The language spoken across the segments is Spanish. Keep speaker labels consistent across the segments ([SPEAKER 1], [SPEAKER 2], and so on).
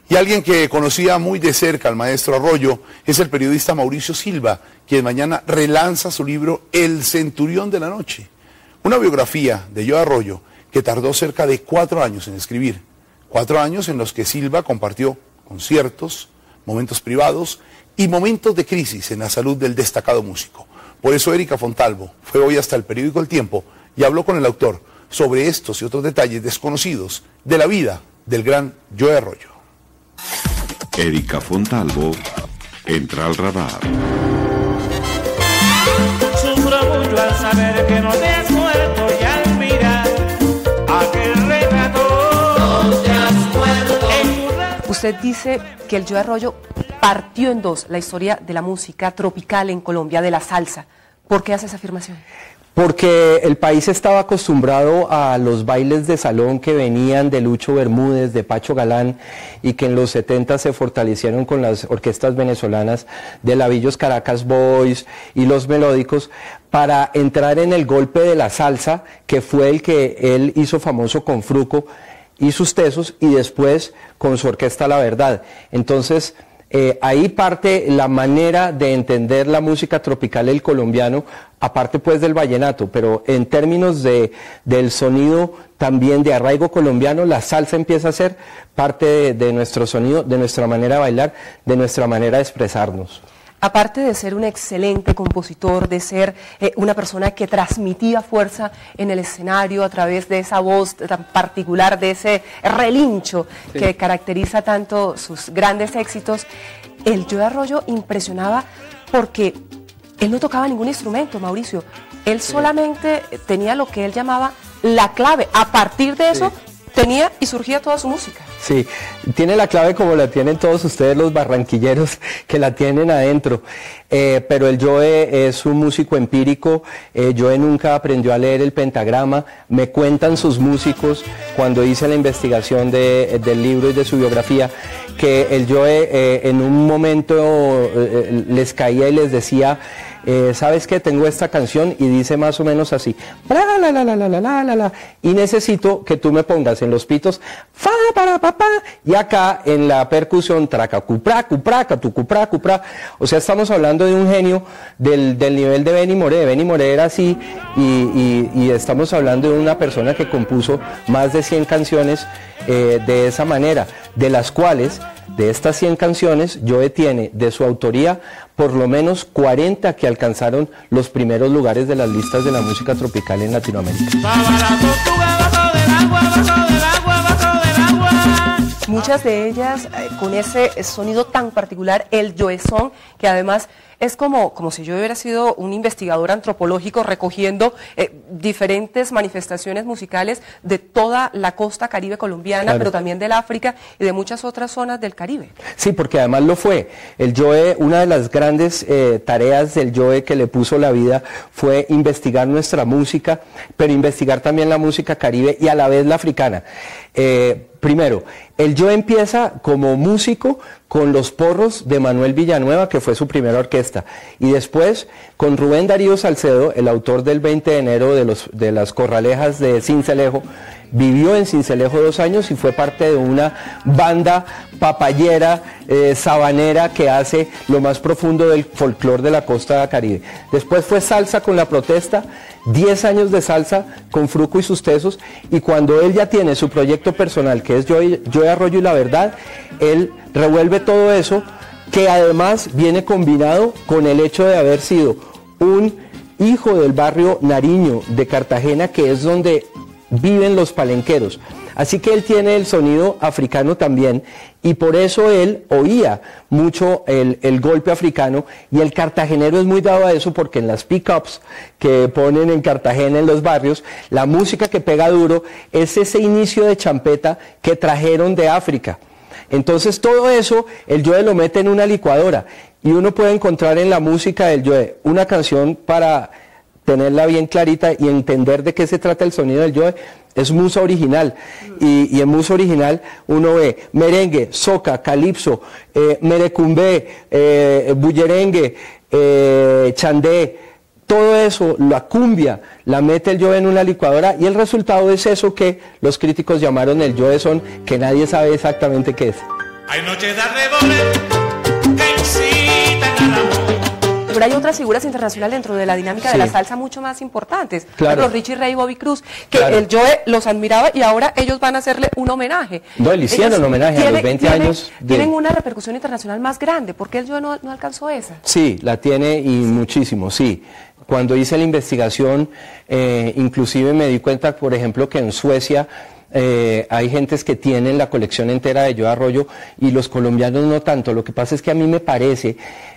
[SPEAKER 1] Y alguien que conocía muy de cerca al maestro Arroyo es el periodista Mauricio Silva, quien mañana relanza su libro El Centurión de la Noche, una biografía de Joe Arroyo que tardó cerca de 4 años en escribir. 4 años en los que Silva compartió conciertos, momentos privados y momentos de crisis en la salud del destacado músico. Por eso Erika Fontalvo fue hoy hasta el periódico El Tiempo y habló con el autor sobre estos y otros detalles desconocidos de la vida del gran Joe Arroyo.
[SPEAKER 2] Erika Fontalvo entra al radar.
[SPEAKER 3] Sufro mucho al saber que no te has muerto y al mirar aquel retrato. No te has muerto.
[SPEAKER 4] Usted dice que el Joe Arroyo partió en dos la historia de la música tropical en Colombia, de la salsa. ¿Por qué hace esa afirmación?
[SPEAKER 5] Porque el país estaba acostumbrado a los bailes de salón que venían de Lucho Bermúdez, de Pacho Galán, y que en los 70 se fortalecieron con las orquestas venezolanas de Lavillos Caracas Boys y Los Melódicos, para entrar en el golpe de la salsa, que fue el que él hizo famoso con Fruco y sus Tesos, y después con su orquesta La Verdad. Entonces, ahí parte la manera de entender la música tropical del colombiano, aparte pues del vallenato, pero en términos del sonido también de arraigo colombiano, la salsa empieza a ser parte de nuestro sonido, de nuestra manera de bailar, de nuestra manera de expresarnos.
[SPEAKER 4] Aparte de ser un excelente compositor, de ser una persona que transmitía fuerza en el escenario a través de esa voz tan particular, de ese relincho que caracteriza tanto sus grandes éxitos, el Joe Arroyo impresionaba porque él no tocaba ningún instrumento, Mauricio. Él solamente tenía lo que él llamaba la clave. A partir de eso tenía y surgía toda su música.
[SPEAKER 5] Sí, tiene la clave como la tienen todos ustedes los barranquilleros que la tienen adentro, pero el Joe es un músico empírico. Joe nunca aprendió a leer el pentagrama. Me cuentan sus músicos cuando hice la investigación del libro y de su biografía, que el Joe en un momento les caía y les decía, ¿sabes qué? Tengo esta canción y dice más o menos así, la la la la la la la la, y necesito que tú me pongas en los pitos fa para papá y acá en la percusión traca cupra cupra cupra cupra. O sea, estamos hablando de un genio del nivel de Benny Moré. Benny Moré era así, y estamos hablando de una persona que compuso más de 100 canciones de esa manera, de las cuales, de estas 100 canciones, Joe tiene de su autoría por lo menos 40 que alcanzaron los primeros lugares de las listas de la música tropical en Latinoamérica.
[SPEAKER 4] Muchas de ellas con ese sonido tan particular, el Joe Song, que además es como si yo hubiera sido un investigador antropológico recogiendo diferentes manifestaciones musicales de toda la costa caribe colombiana, claro, pero también del África y de muchas otras zonas del Caribe.
[SPEAKER 5] Sí, porque además lo fue. El Joe, una de las grandes tareas del Joe que le puso la vida fue investigar nuestra música, pero investigar también la música caribe y a la vez la africana. Primero, el Joe empieza como músico con los porros de Manuel Villanueva, que fue su primera orquesta, y después con Rubén Darío Salcedo, el autor del 20 de enero de las Corralejas de Sincelejo. Vivió en Sincelejo 2 años y fue parte de una banda papayera, sabanera, que hace lo más profundo del folclore de la costa caribe. Después fue salsa con La Protesta, 10 años de salsa con Fruco y sus Tesos, y cuando él ya tiene su proyecto personal, que es Joe Arroyo y La Verdad, él revuelve todo eso, que además viene combinado con el hecho de haber sido un hijo del barrio Nariño de Cartagena, que es donde viven los palenqueros. Así que él tiene el sonido africano también, y por eso él oía mucho el golpe africano, y el cartagenero es muy dado a eso, porque en las pick-ups que ponen en Cartagena, en los barrios, la música que pega duro es ese inicio de champeta que trajeron de África. Entonces todo eso el Joe lo mete en una licuadora, y uno puede encontrar en la música del Joe una canción para tenerla bien clarita y entender de qué se trata el sonido del Joe. Es musa original, y en musa original uno ve merengue, soca, calipso, merecumbé, bullerengue, chandé, todo eso, la cumbia, la mete el Joe en una licuadora, y el resultado es eso que los críticos llamaron el Joe Son, que nadie sabe exactamente qué es.
[SPEAKER 3] Hay noches de arreboles que incitan al amor.
[SPEAKER 4] Pero hay otras figuras internacionales dentro de la dinámica de la salsa mucho más importantes.
[SPEAKER 5] Claro.
[SPEAKER 4] Por ejemplo, Richie Ray y Bobby Cruz, que el Joe los admiraba y ahora ellos van a hacerle un homenaje.
[SPEAKER 5] No, le hicieron un homenaje a los 20 años.
[SPEAKER 4] Tienen una repercusión internacional más grande. ¿Por qué el Joe no alcanzó esa?
[SPEAKER 5] Sí, la tiene y muchísimo, sí. Cuando hice la investigación, inclusive me di cuenta, por ejemplo, que en Suecia hay gentes que tienen la colección entera de Joe Arroyo y los colombianos no tanto. Lo que pasa es que a mí me parece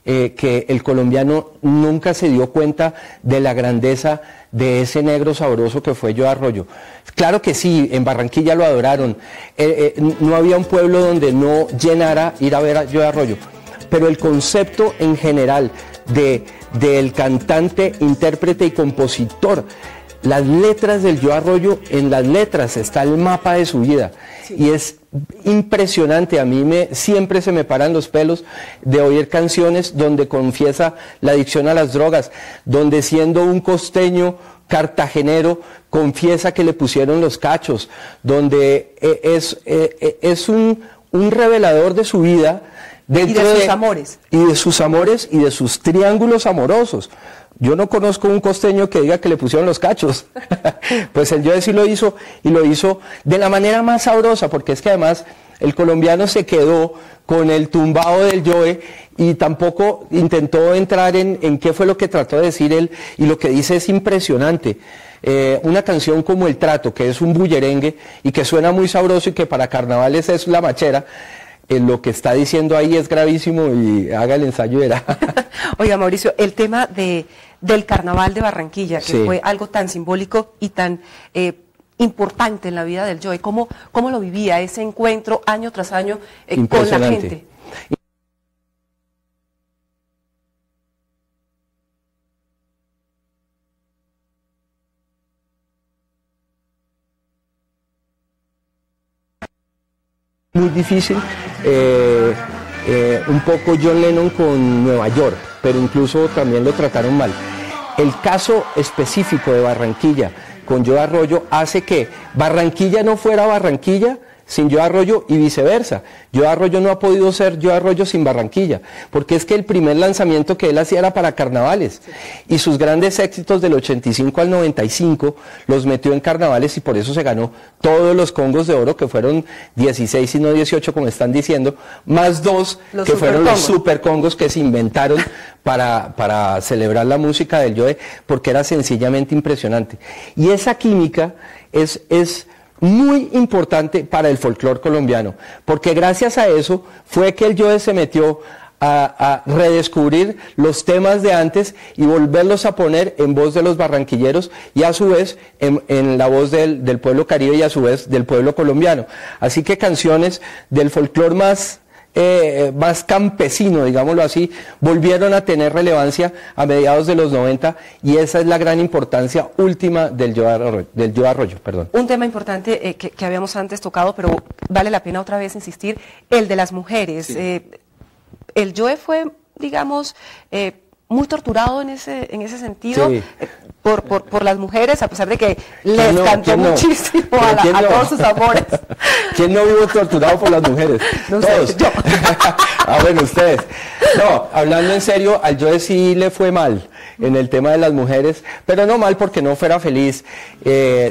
[SPEAKER 5] que el colombiano nunca se dio cuenta de la grandeza de ese negro sabroso que fue Joe Arroyo. Claro que sí, en Barranquilla lo adoraron. No había un pueblo donde no llenara ir a ver a Joe Arroyo. Pero el concepto en general del cantante, intérprete y compositor, las letras del Joe Arroyo, en las letras está el mapa de su vida. Sí. Y es impresionante, a mí siempre se me paran los pelos de oír canciones donde confiesa la adicción a las drogas, donde siendo un costeño cartagenero confiesa que le pusieron los cachos, donde es un revelador de su vida.
[SPEAKER 4] Y de sus amores.
[SPEAKER 5] Y de sus amores y de sus triángulos amorosos. Yo no conozco un costeño que diga que le pusieron los cachos. Pues el Joe sí lo hizo, y lo hizo de la manera más sabrosa, porque es que además el colombiano se quedó con el tumbado del Joe y tampoco intentó entrar en qué fue lo que trató de decir él, y lo que dice es impresionante. Una canción como El Trato, que es un bullerengue y que suena muy sabroso y que para carnavales es la machera, lo que está diciendo ahí es gravísimo, y haga el ensayo y verá.
[SPEAKER 4] Oiga, Mauricio, el tema del carnaval de Barranquilla, que fue algo tan simbólico y tan importante en la vida del Joe, ¿cómo lo vivía ese encuentro año tras año con la gente?
[SPEAKER 5] Muy difícil, un poco John Lennon con Nueva York, pero incluso también lo trataron mal. El caso específico de Barranquilla con Joe Arroyo hace que Barranquilla no fuera Barranquilla sin Joe Arroyo y viceversa. Joe Arroyo no ha podido ser Joe Arroyo sin Barranquilla, porque es que el primer lanzamiento que él hacía era para carnavales, y sus grandes éxitos del 85 al 95 los metió en carnavales, y por eso se ganó todos los Congos de Oro, que fueron 16 y no 18 como están diciendo, más 2 que fueron los super Congos que se inventaron para celebrar la música del Joe, porque era sencillamente impresionante. Y esa química es muy importante para el folclore colombiano, porque gracias a eso fue que el Joe se metió a redescubrir los temas de antes y volverlos a poner en voz de los barranquilleros, y a su vez en la voz del pueblo caribe, y a su vez del pueblo colombiano. Así que canciones del folclore más campesino, digámoslo así, volvieron a tener relevancia a mediados de los 90, y esa es la gran importancia última del Joe Arroyo.
[SPEAKER 4] Un tema importante que habíamos antes tocado, pero vale la pena otra vez insistir, el de las mujeres. Sí. El Joe fue, digamos, muy torturado en ese sentido, sí, por las mujeres, a pesar de que les cantó muchísimo a todos sus amores.
[SPEAKER 5] ¿Quién no vivo torturado por las mujeres?
[SPEAKER 4] No
[SPEAKER 5] todos.
[SPEAKER 4] Sé, yo.
[SPEAKER 5] Bueno, ustedes. No, hablando en serio, al Joe sí le fue mal en el tema de las mujeres, pero no mal porque no fuera feliz,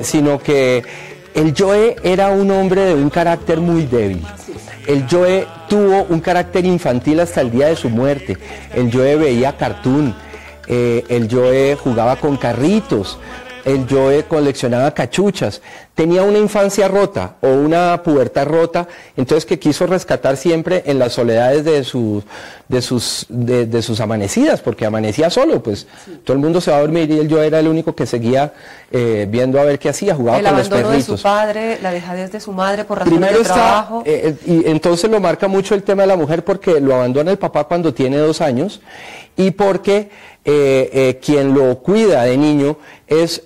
[SPEAKER 5] sino que el Joe era un hombre de un carácter muy débil. El Joe tuvo un carácter infantil hasta el día de su muerte. El Joe veía cartoon, el Joe jugaba con carritos, el Joe coleccionaba cachuchas, tenía una infancia rota o una pubertad rota, entonces que quiso rescatar siempre en las soledades de sus amanecidas, porque amanecía solo, pues sí, todo el mundo se va a dormir y el Joe era el único que seguía viendo a ver qué hacía, jugaba con los perritos. El
[SPEAKER 4] abandono de su padre, la dejadez de su madre por razones de trabajo.
[SPEAKER 5] Y entonces lo marca mucho el tema de la mujer, porque lo abandona el papá cuando tiene 2 años, y porque quien lo cuida de niño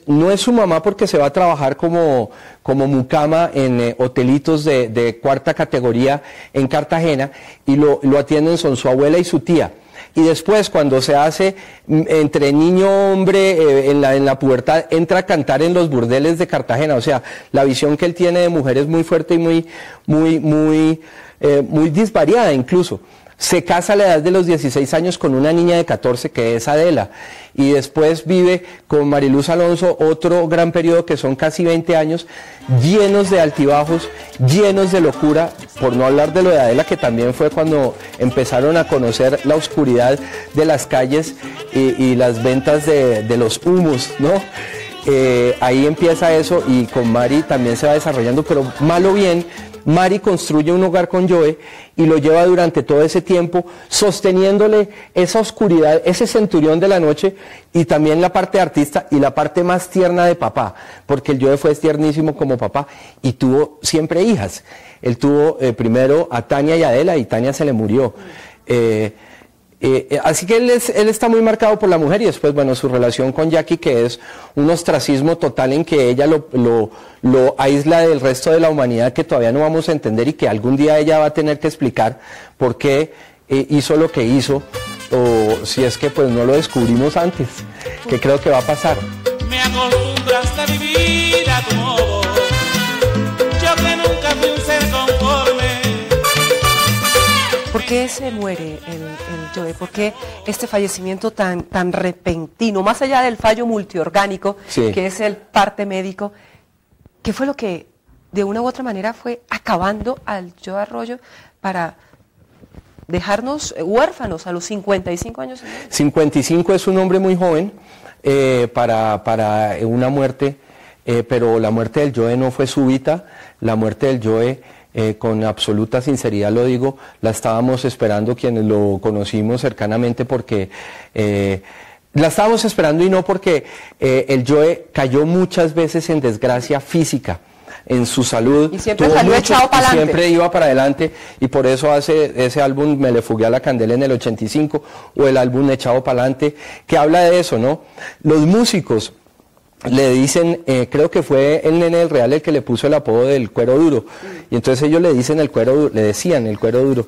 [SPEAKER 5] no es su mamá, porque se va a trabajar como mucama en hotelitos de 4ª categoría en Cartagena, y lo atienden son su abuela y su tía. Y después, cuando se hace entre niño hombre en la pubertad, entra a cantar en los burdeles de Cartagena. O sea, la visión que él tiene de mujer es muy fuerte y muy muy disvariada incluso. Se casa a la edad de los 16 años con una niña de 14 que es Adela, y después vive con Mariluz Alonso otro gran periodo que son casi 20 años, llenos de altibajos, llenos de locura, por no hablar de lo de Adela, que también fue cuando empezaron a conocer la oscuridad de las calles y las ventas de los humos, ¿no? Ahí empieza eso, y con Mari también se va desarrollando, pero mal o bien, Mari construye un hogar con Joe y lo lleva durante todo ese tiempo, sosteniéndole esa oscuridad, ese centurión de la noche, y también la parte artista y la parte más tierna de papá, porque el Joe fue tiernísimo como papá y tuvo siempre hijas. Él tuvo primero a Tania y a Adela, y Tania se le murió. Así que él está muy marcado por la mujer, y después, bueno, su relación con Jackie, que es un ostracismo total en que ella lo aísla del resto de la humanidad, que todavía no vamos a entender, y que algún día ella va a tener que explicar por qué hizo lo que hizo, o si es que pues no lo descubrimos antes, que creo que va a pasar.
[SPEAKER 3] Me acostumbraste a vivir a tu modo, yo que nunca fui un ser conforme.
[SPEAKER 4] ¿Por qué se muere el Joe? ¿Por qué este fallecimiento tan repentino, más allá del fallo multiorgánico,
[SPEAKER 5] sí,
[SPEAKER 4] que es el parte médico? ¿Qué fue lo que de una u otra manera fue acabando al Joe Arroyo para dejarnos huérfanos a los 55 años?
[SPEAKER 5] 55 es un hombre muy joven para una muerte, pero la muerte del Joe no fue súbita. La muerte del Joe, con absoluta sinceridad lo digo, la estábamos esperando quienes lo conocimos cercanamente, porque la estábamos esperando, y no porque el Joe cayó muchas veces en desgracia física, en su salud,
[SPEAKER 4] y siempre salió echado para adelante,
[SPEAKER 5] siempre iba para adelante, y por eso hace ese álbum Me le fugué a la candela en el 85, o el álbum Echado para adelante, que habla de eso, ¿no? Los músicos le dicen, creo que fue el Nene del Real el que le puso el apodo del cuero duro, y entonces ellos le decían el cuero duro,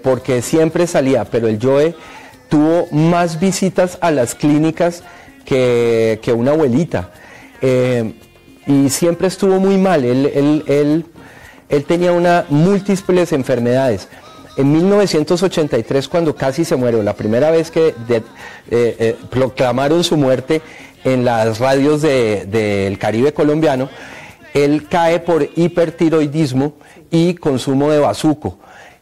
[SPEAKER 5] porque siempre salía, pero el Joe tuvo más visitas a las clínicas que una abuelita, y siempre estuvo muy mal. Él tenía múltiples enfermedades. En 1983, cuando casi se muere, la primera vez que proclamaron su muerte en las radios del Caribe colombiano, él cae por hipertiroidismo y consumo de bazuco,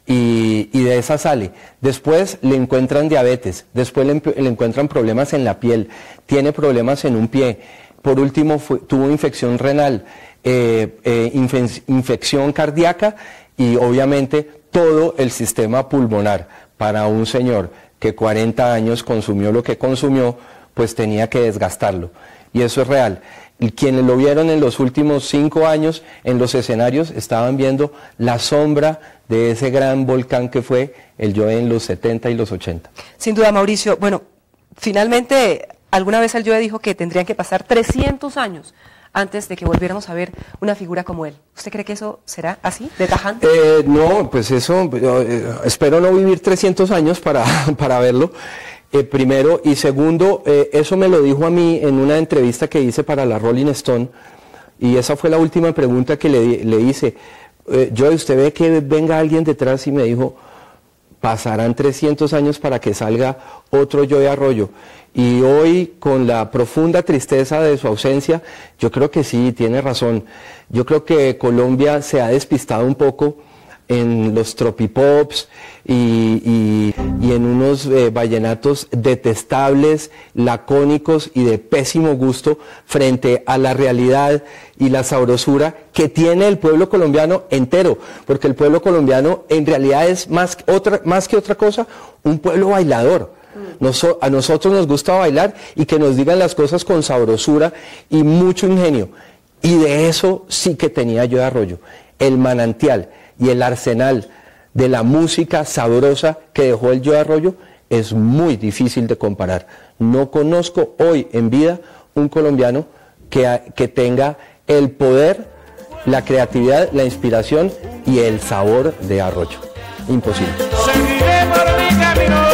[SPEAKER 5] y de esa sale. Después le encuentran diabetes, después le encuentran problemas en la piel, tiene problemas en un pie, por último tuvo infección renal, infección cardíaca, y obviamente todo el sistema pulmonar. Para un señor que 40 años consumió lo que consumió, pues tenía que desgastarlo, y eso es real. Y quienes lo vieron en los últimos 5 años en los escenarios estaban viendo la sombra de ese gran volcán que fue el Joe en los 70 y los 80.
[SPEAKER 4] Sin duda, Mauricio. Bueno, finalmente, alguna vez el Joe dijo que tendrían que pasar 300 años antes de que volviéramos a ver una figura como él. ¿Usted cree que eso será así, de tajante?
[SPEAKER 5] No, pues eso, espero no vivir 300 años para verlo. Primero, y segundo, eso me lo dijo a mí en una entrevista que hice para la Rolling Stone, y esa fue la última pregunta que le hice. Joe, ¿usted ve que venga alguien detrás? Y me dijo, pasarán 300 años para que salga otro Joe Arroyo. Y hoy, con la profunda tristeza de su ausencia, yo creo que sí, tiene razón. Yo creo que Colombia se ha despistado un poco en los tropipops y en unos vallenatos detestables, lacónicos y de pésimo gusto, frente a la realidad y la sabrosura que tiene el pueblo colombiano entero, porque el pueblo colombiano en realidad es más que otra cosa, un pueblo bailador. A nosotros nos gusta bailar, y que nos digan las cosas con sabrosura y mucho ingenio, y de eso sí que tenía Joe Arroyo, el manantial y el arsenal de la música sabrosa que dejó el Joe Arroyo es muy difícil de comparar. No conozco hoy en vida un colombiano que tenga el poder, la creatividad, la inspiración y el sabor de Arroyo. Imposible.
[SPEAKER 3] Seguiré por mi camino.